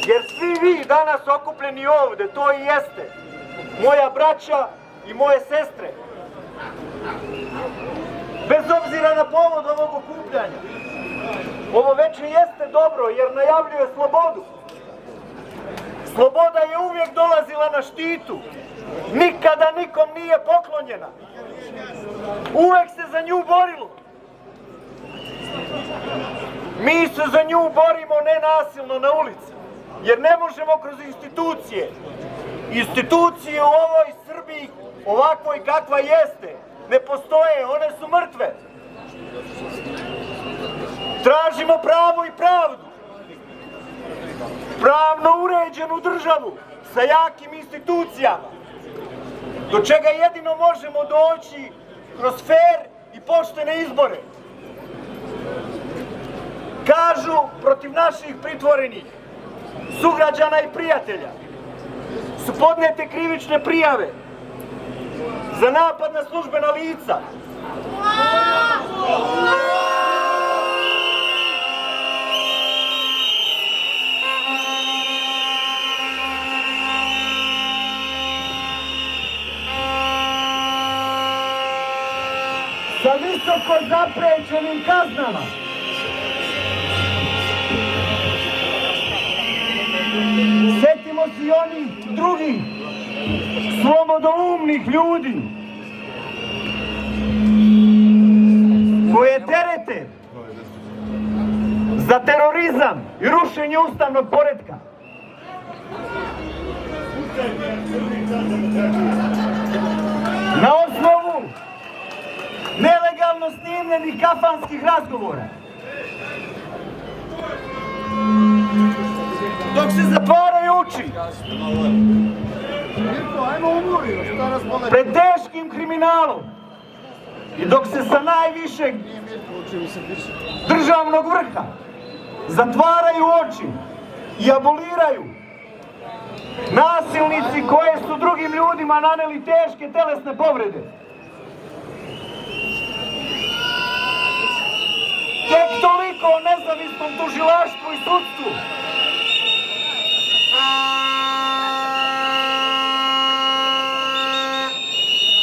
Jer svi vi danas okupljeni ovde, to i jeste moja braća i moje sestre. Bez obzira na povod ovog okupljanja, ovo večer jeste dobro jer najavljuje slobodu. Sloboda je uvijek dolazila na štitu, nikada nikom nije poklonjena. Uvek se za nju borilo. Mi se za nju borimo nenasilno na ulici, jer ne možemo kroz institucije. Institucije u ovoj Srbiji, ovakvoj kakva jeste, ne postoje, one su mrtve. Tražimo pravo i pravdu. Pravno uređenu državu sa jakim institucijama, do čega jedino možemo doći kroz fer i poštene izbore. Kažu protiv naših pritvorenih sugrađana i prijatelja su podnete krivične prijave za napad na službena lica. Sa visoko zaprećenim kaznama. Sjetimo se i onih drugih slobodoumnih ljudi koje terete za terorizam i rušenje ustavnog poretka. Na osnovu nelegalno snimljenih kafanskih razgovora. Dok se zatvaraju oči pred teškim kriminalom i dok se sa najvišeg državnog vrha zatvaraju oči i aboliraju nasilnici koje su drugim ljudima naneli teške telesne povrede. Tek toliko o nezavisnom tužilaštvu i sudstvu.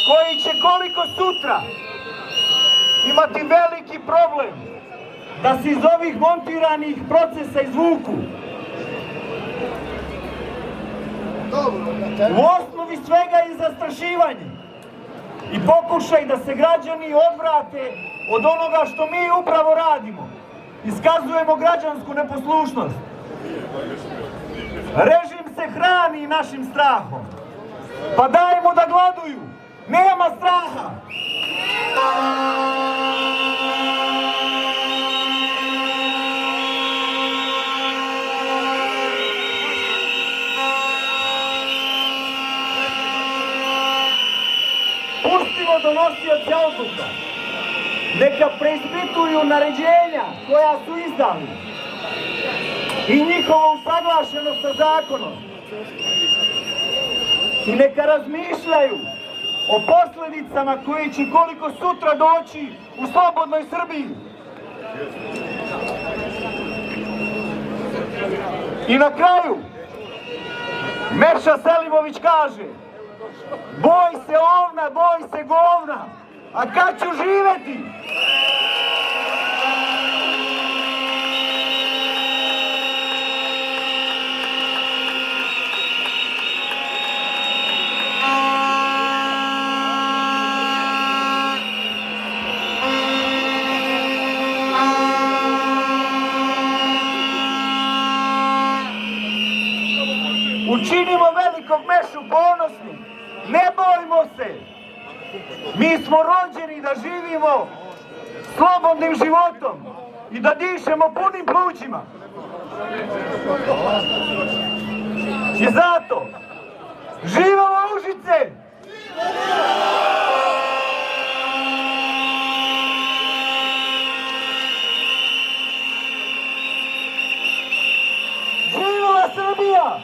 Koji će koliko sutra imati veliki problem da se iz ovih montiranih procesa izvuku. U osnovi svega je zastrašivanje i pokušaj da se građani odvrate od onoga što mi upravo radimo. Iskazujemo građansku neposlušnost. Režim se hrani našim strahom. Pa dajmo da gladuju. Nema straha. Pustimo donosioce odluka. Neka preispituju naređenja koja su izdali i njihovo usaglašenost sa zakonom. I neka razmišljaju o posljedicama koje će koliko sutra doći u slobodnoj Srbiji. I na kraju, Meša Selimović kaže: boj se ovna, boj se govna, a kad ću živeti? Učinimo velikog Mešu ponosnim. Ne bojmo se. Mi smo rođeni da živimo slobodnim životom i da dišemo punim plućima. I zato, živelo Užice! Živela Srbija!